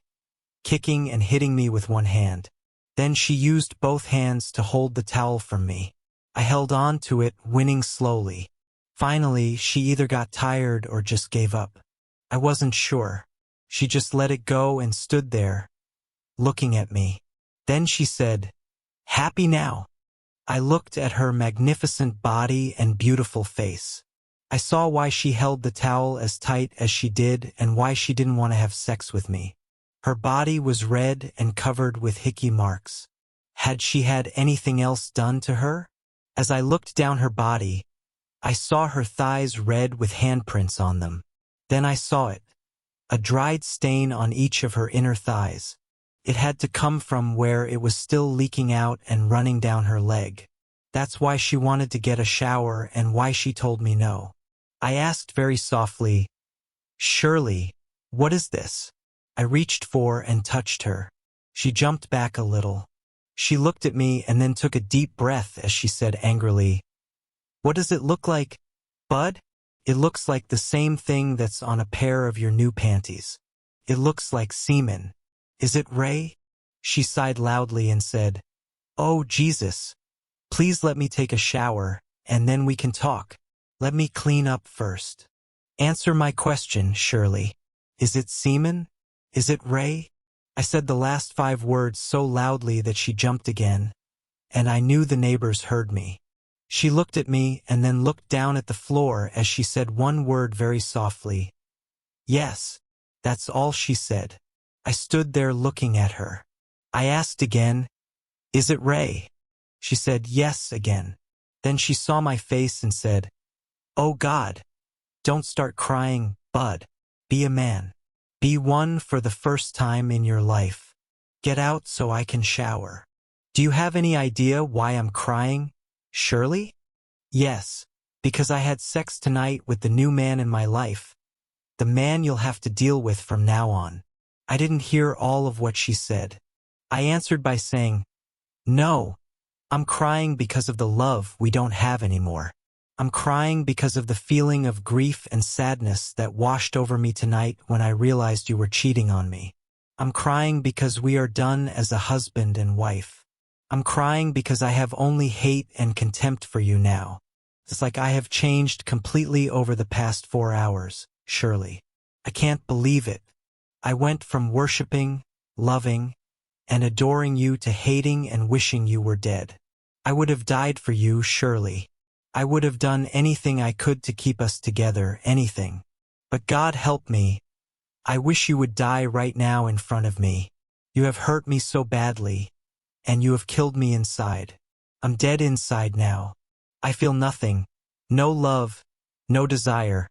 kicking and hitting me with one hand. Then she used both hands to hold the towel from me. I held on to it, winning slowly. Finally, she either got tired or just gave up. I wasn't sure. She just let it go and stood there, looking at me. Then she said, Happy now? I looked at her magnificent body and beautiful face. I saw why she held the towel as tight as she did and why she didn't want to have sex with me. Her body was red and covered with hickey marks. Had she had anything else done to her? As I looked down her body, I saw her thighs red with handprints on them. Then I saw it, a dried stain on each of her inner thighs. It had to come from where it was still leaking out and running down her leg. That's why she wanted to get a shower and why she told me no. I asked very softly, Shirley, what is this? I reached for and touched her. She jumped back a little. She looked at me and then took a deep breath as she said angrily, What does it look like, bud? It looks like the same thing that's on a pair of your new panties. It looks like semen. Is it, Ray? She sighed loudly and said, Oh, Jesus. Please let me take a shower, and then we can talk. Let me clean up first. Answer my question, Shirley. Is it semen? Is it, Ray? I said the last 5 words so loudly that she jumped again, and I knew the neighbors heard me. She looked at me and then looked down at the floor as she said one word very softly. Yes, that's all she said. I stood there looking at her. I asked again, Is it Ray? She said yes again. Then she saw my face and said, Oh God, don't start crying, bud. Be a man. Be one for the first time in your life. Get out so I can shower. Do you have any idea why I'm crying, Shirley? Yes, because I had sex tonight with the new man in my life. The man you'll have to deal with from now on. I didn't hear all of what she said. I answered by saying, No, I'm crying because of the love we don't have anymore. I'm crying because of the feeling of grief and sadness that washed over me tonight when I realized you were cheating on me. I'm crying because we are done as a husband and wife. I'm crying because I have only hate and contempt for you now. It's like I have changed completely over the past 4 hours, Shirley. I can't believe it. I went from worshiping, loving, and adoring you to hating and wishing you were dead. I would have died for you, Shirley. I would have done anything I could to keep us together, anything. But God help me. I wish you would die right now in front of me. You have hurt me so badly, and you have killed me inside. I'm dead inside now. I feel nothing, no love, no desire,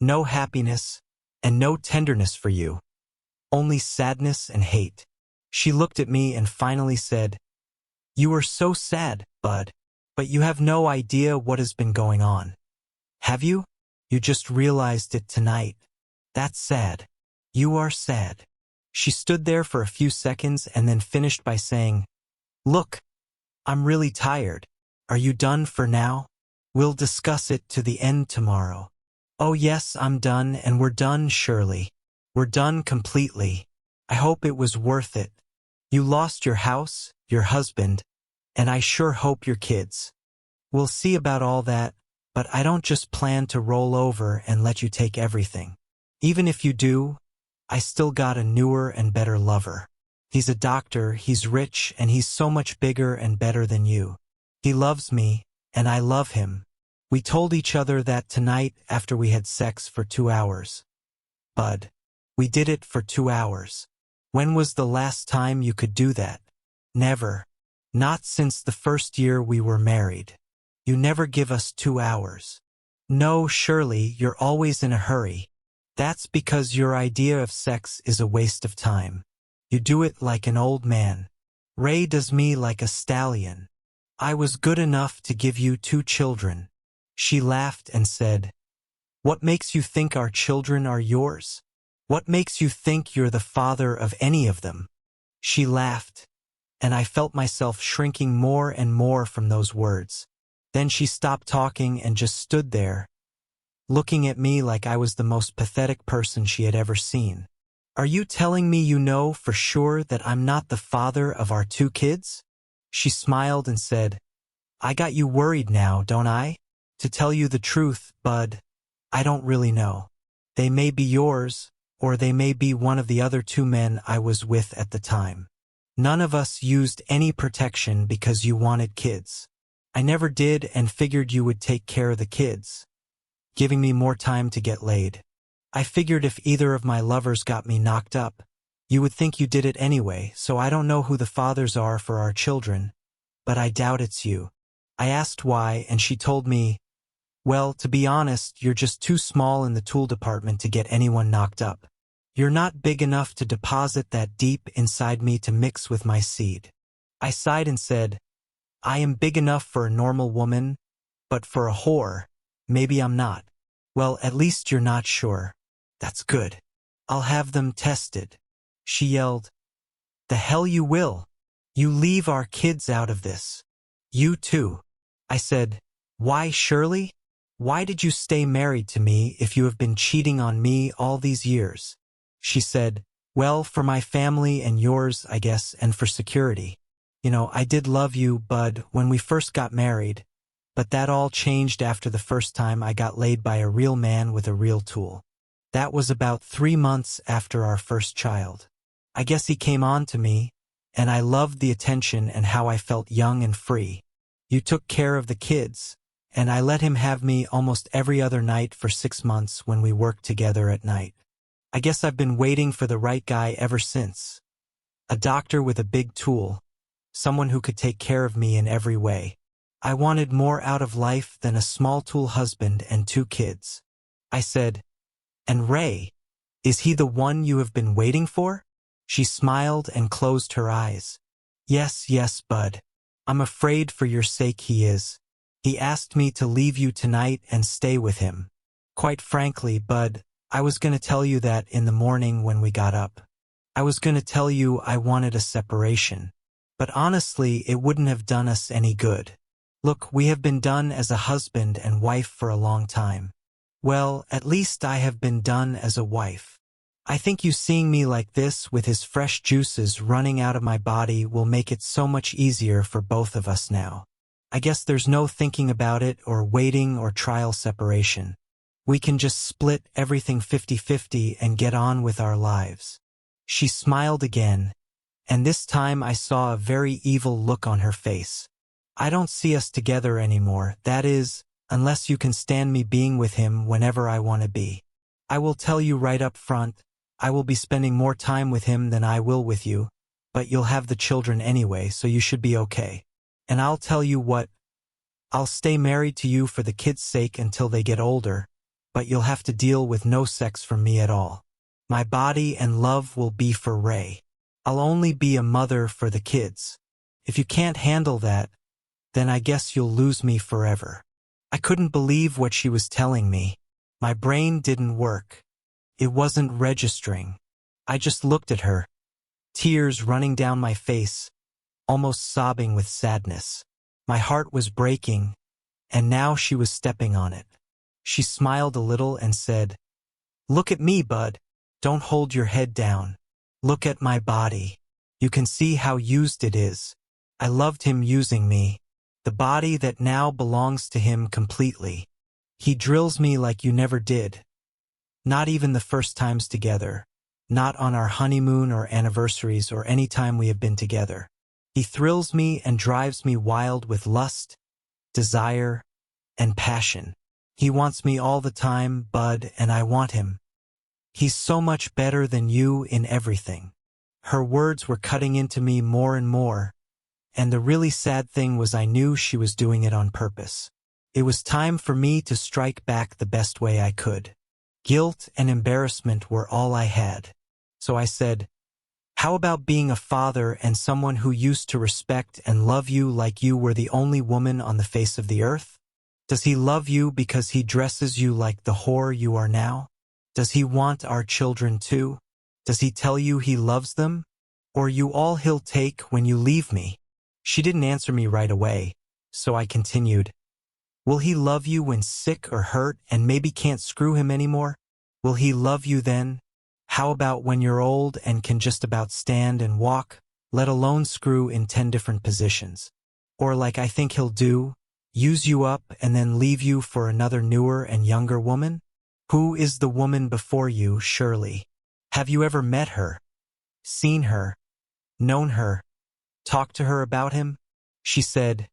no happiness, and no tenderness for you. Only sadness and hate. She looked at me and finally said, You are so sad, bud. But you have no idea what has been going on. Have you? You just realized it tonight. That's sad. You are sad. She stood there for a few seconds and then finished by saying, Look, I'm really tired. Are you done for now? We'll discuss it to the end tomorrow. Oh yes, I'm done, and we're done, Shirley. We're done completely. I hope it was worth it. You lost your house, your husband, and I sure hope your kids. We'll see about all that, but I don't just plan to roll over and let you take everything. Even if you do, I still got a newer and better lover. He's a doctor, he's rich, and he's so much bigger and better than you. He loves me, and I love him. We told each other that tonight after we had sex for 2 hours. Bud. We did it for 2 hours. When was the last time you could do that? Never. Not since the first year we were married. You never give us 2 hours. No, Shirley, you're always in a hurry. That's because your idea of sex is a waste of time. You do it like an old man. Ray does me like a stallion. I was good enough to give you 2 children. She laughed and said, "What makes you think our children are yours? What makes you think you're the father of any of them?" She laughed, and I felt myself shrinking more and more from those words. Then she stopped talking and just stood there, looking at me like I was the most pathetic person she had ever seen. "Are you telling me you know for sure that I'm not the father of our 2 kids? She smiled and said, "I got you worried now, don't I? To tell you the truth, Bud, I don't really know. They may be yours, or they may be one of the other 2 men I was with at the time. None of us used any protection because you wanted kids. I never did and figured you would take care of the kids, giving me more time to get laid. I figured if either of my lovers got me knocked up, you would think you did it anyway, so I don't know who the fathers are for our children, but I doubt it's you." I asked why, and she told me, "Well, to be honest, you're just too small in the tool department to get anyone knocked up. You're not big enough to deposit that deep inside me to mix with my seed." I sighed and said, "I am big enough for a normal woman, but for a whore, maybe I'm not." "Well, at least you're not sure. That's good. I'll have them tested." She yelled, "The hell you will. You leave our kids out of this. You too." I said, "Why, Shirley? Why did you stay married to me if you have been cheating on me all these years?" She said, "Well, for my family and yours, I guess, and for security. You know, I did love you, Bud, when we first got married, but that all changed after the first time I got laid by a real man with a real tool. That was about 3 months after our first child. I guess he came on to me, and I loved the attention and how I felt young and free. You took care of the kids, and I let him have me almost every other night for 6 months when we worked together at night. I guess I've been waiting for the right guy ever since. A doctor with a big tool, someone who could take care of me in every way. I wanted more out of life than a small tool husband and 2 kids. I said, "And Ray, is he the one you have been waiting for?" She smiled and closed her eyes. Yes, Bud. I'm afraid for your sake he is. He asked me to leave you tonight and stay with him. Quite frankly, Bud, I was going to tell you that in the morning when we got up. I was going to tell you I wanted a separation. But honestly, it wouldn't have done us any good. Look, we have been done as a husband and wife for a long time. Well, at least I have been done as a wife. I think you seeing me like this with his fresh juices running out of my body will make it so much easier for both of us now. I guess there's no thinking about it or waiting or trial separation. We can just split everything 50-50 and get on with our lives." She smiled again, and this time I saw a very evil look on her face. "I don't see us together anymore, that is, unless you can stand me being with him whenever I want to be. I will tell you right up front, I will be spending more time with him than I will with you, but you'll have the children anyway, so you should be okay. And I'll tell you what, I'll stay married to you for the kids' sake until they get older, but you'll have to deal with no sex from me at all. My body and love will be for Ray. I'll only be a mother for the kids. If you can't handle that, then I guess you'll lose me forever." I couldn't believe what she was telling me. My brain didn't work. It wasn't registering. I just looked at her, tears running down my face, almost sobbing with sadness. My heart was breaking, and now she was stepping on it. She smiled a little and said, "Look at me, Bud. Don't hold your head down. Look at my body. You can see how used it is. I loved him using me, the body that now belongs to him completely. He drills me like you never did. Not even the first times together. Not on our honeymoon or anniversaries or any time we have been together. He thrills me and drives me wild with lust, desire, and passion. He wants me all the time, Bud, and I want him. He's so much better than you in everything. Her words were cutting into me more and more, and the really sad thing was I knew she was doing it on purpose. It was time for me to strike back the best way I could. Guilt and embarrassment were all I had. So I said, "How about being a father and someone who used to respect and love you like you were the only woman on the face of the earth? Does he love you because he dresses you like the whore you are now? Does he want our children too? Does he tell you he loves them? Or you all he'll take when you leave me?" She didn't answer me right away, so I continued, "Will he love you when sick or hurt and maybe can't screw him anymore? Will he love you then? How about when you're old and can just about stand and walk, let alone screw in 10 different positions? Or like I think he'll do, use you up and then leave you for another newer and younger woman? Who is the woman before you, Shirley? Have you ever met her? Seen her? Known her? Talked to her about him?" She said,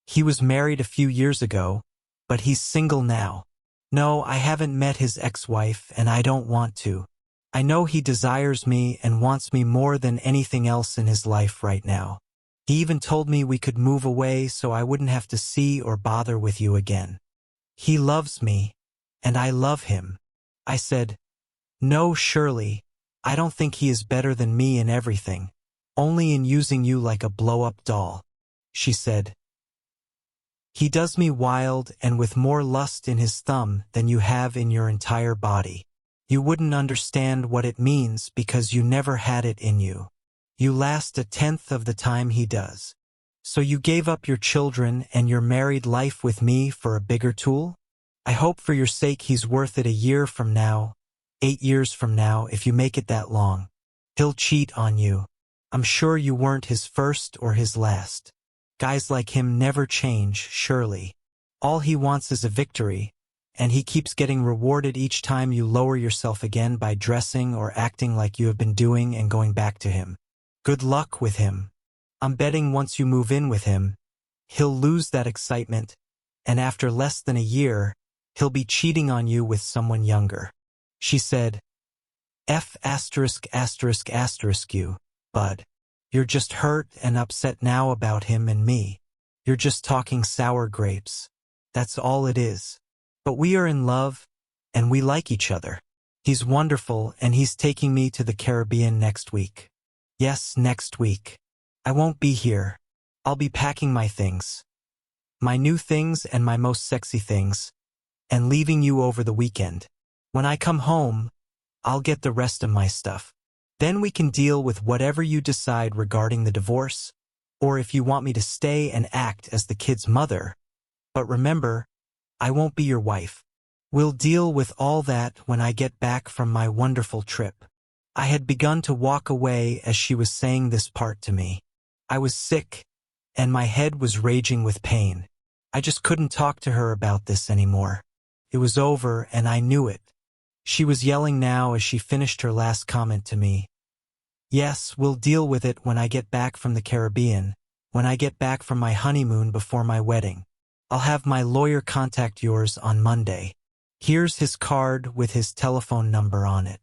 "He was married a few years ago, but he's single now. No, I haven't met his ex-wife and I don't want to. I know he desires me and wants me more than anything else in his life right now. He even told me we could move away so I wouldn't have to see or bother with you again. He loves me, and I love him." I said, "No, Shirley, I don't think he is better than me in everything, only in using you like a blow-up doll." She said, "He does me wild and with more lust in his thumb than you have in your entire body. You wouldn't understand what it means because you never had it in you. You last 1/10 of the time he does. So you gave up your children and your married life with me for a bigger tool? I hope for your sake he's worth it a year from now, 8 years from now, if you make it that long. He'll cheat on you. I'm sure you weren't his first or his last. Guys like him never change, Shirley. All he wants is a victory, and he keeps getting rewarded each time you lower yourself again by dressing or acting like you have been doing and going back to him. Good luck with him. I'm betting once you move in with him, he'll lose that excitement, and after less than a year, he'll be cheating on you with someone younger." She said, "You, Bud. You're just hurt and upset now about him and me. You're just talking sour grapes. That's all it is. But we are in love, and we like each other. He's wonderful, and he's taking me to the Caribbean next week. Yes, next week. I won't be here. I'll be packing my things. My new things and my most sexy things, and leaving you over the weekend. When I come home, I'll get the rest of my stuff. Then we can deal with whatever you decide regarding the divorce, or if you want me to stay and act as the kid's mother. But remember, I won't be your wife. We'll deal with all that when I get back from my wonderful trip." I had begun to walk away as she was saying this part to me. I was sick, and my head was raging with pain. I just couldn't talk to her about this anymore. It was over, and I knew it. She was yelling now as she finished her last comment to me. "Yes, we'll deal with it when I get back from the Caribbean, when I get back from my honeymoon before my wedding. I'll have my lawyer contact yours on Monday. Here's his card with his telephone number on it.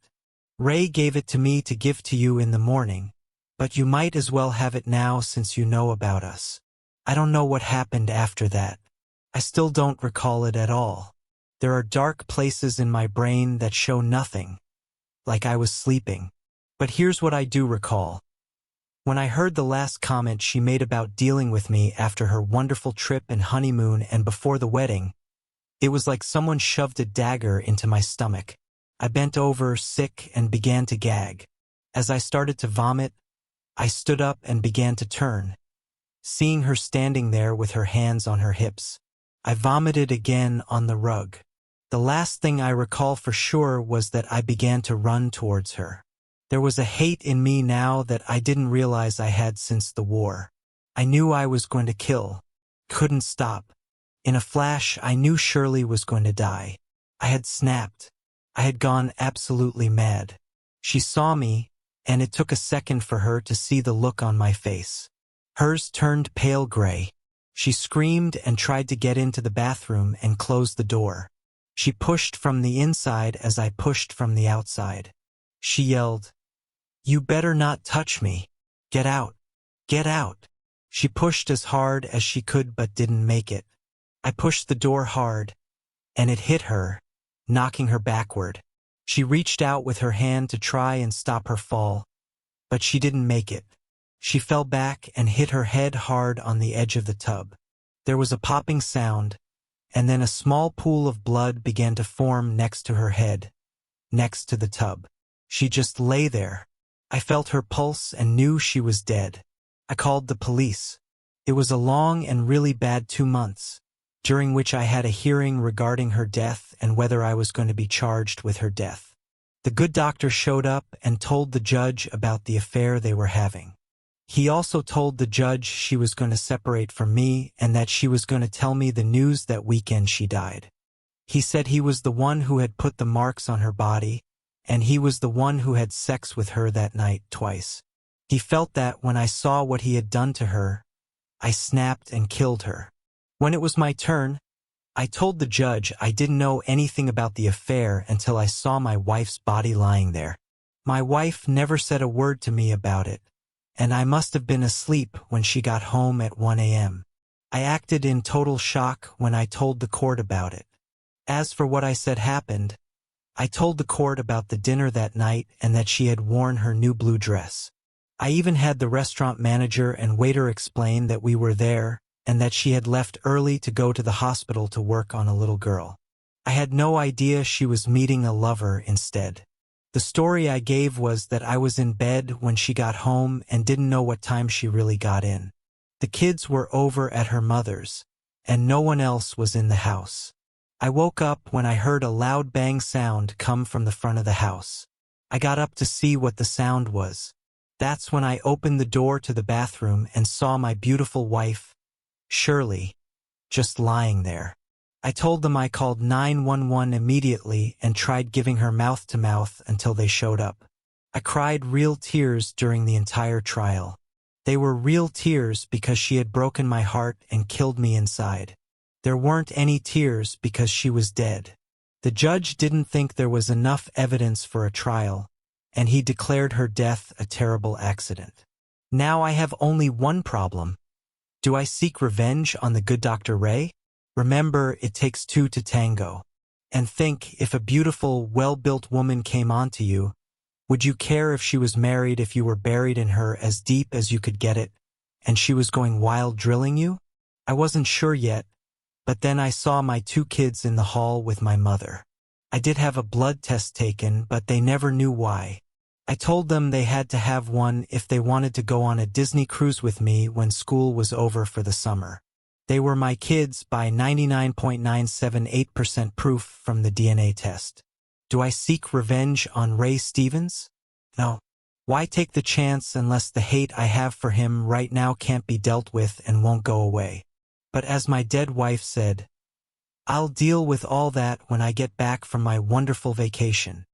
Ray gave it to me to give to you in the morning, but you might as well have it now since you know about us. I don't know what happened after that. I still don't recall it at all. There are dark places in my brain that show nothing, like I was sleeping. But here's what I do recall. When I heard the last comment she made about dealing with me after her wonderful trip and honeymoon and before the wedding, it was like someone shoved a dagger into my stomach. I bent over, sick, and began to gag. As I started to vomit, I stood up and began to turn, seeing her standing there with her hands on her hips. I vomited again on the rug. The last thing I recall for sure was that I began to run towards her. There was a hate in me now that I didn't realize I had since the war. I knew I was going to kill. Couldn't stop. In a flash, I knew Shirley was going to die. I had snapped. I had gone absolutely mad. She saw me, and it took a second for her to see the look on my face. Hers turned pale gray. She screamed and tried to get into the bathroom and close the door. She pushed from the inside as I pushed from the outside. She yelled, "You better not touch me. Get out. Get out." She pushed as hard as she could but didn't make it. I pushed the door hard, and it hit her, knocking her backward. She reached out with her hand to try and stop her fall, but she didn't make it. She fell back and hit her head hard on the edge of the tub. There was a popping sound, and then a small pool of blood began to form next to her head, next to the tub. She just lay there. I felt her pulse and knew she was dead. I called the police. It was a long and really bad 2 months, during which I had a hearing regarding her death and whether I was going to be charged with her death. The good doctor showed up and told the judge about the affair they were having. He also told the judge she was going to separate from me and that she was going to tell me the news that weekend she died. He said he was the one who had put the marks on her body, and he was the one who had sex with her that night twice. He felt that when I saw what he had done to her, I snapped and killed her. When it was my turn, I told the judge I didn't know anything about the affair until I saw my wife's body lying there. My wife never said a word to me about it, and I must have been asleep when she got home at 1 a.m. I acted in total shock when I told the court about it. As for what I said happened, I told the court about the dinner that night and that she had worn her new blue dress. I even had the restaurant manager and waiter explain that we were there and that she had left early to go to the hospital to work on a little girl. I had no idea she was meeting a lover instead. The story I gave was that I was in bed when she got home and didn't know what time she really got in. The kids were over at her mother's, and no one else was in the house. I woke up when I heard a loud bang sound come from the front of the house. I got up to see what the sound was. That's when I opened the door to the bathroom and saw my beautiful wife, Shirley, just lying there. I told them I called 911 immediately and tried giving her mouth-to-mouth until they showed up. I cried real tears during the entire trial. They were real tears because she had broken my heart and killed me inside. There weren't any tears because she was dead. The judge didn't think there was enough evidence for a trial, and he declared her death a terrible accident. Now I have only one problem. Do I seek revenge on the good Dr. Ray? Remember, it takes 2 to tango. And think, if a beautiful, well-built woman came onto you, would you care if she was married if you were buried in her as deep as you could get it, and she was going wild drilling you? I wasn't sure yet, but then I saw my 2 kids in the hall with my mother. I did have a blood test taken, but they never knew why. I told them they had to have one if they wanted to go on a Disney cruise with me when school was over for the summer. They were my kids by 99.978% proof from the DNA test. Do I seek revenge on Ray Stevens? No. Why take the chance unless the hate I have for him right now can't be dealt with and won't go away? But as my dead wife said, I'll deal with all that when I get back from my wonderful vacation.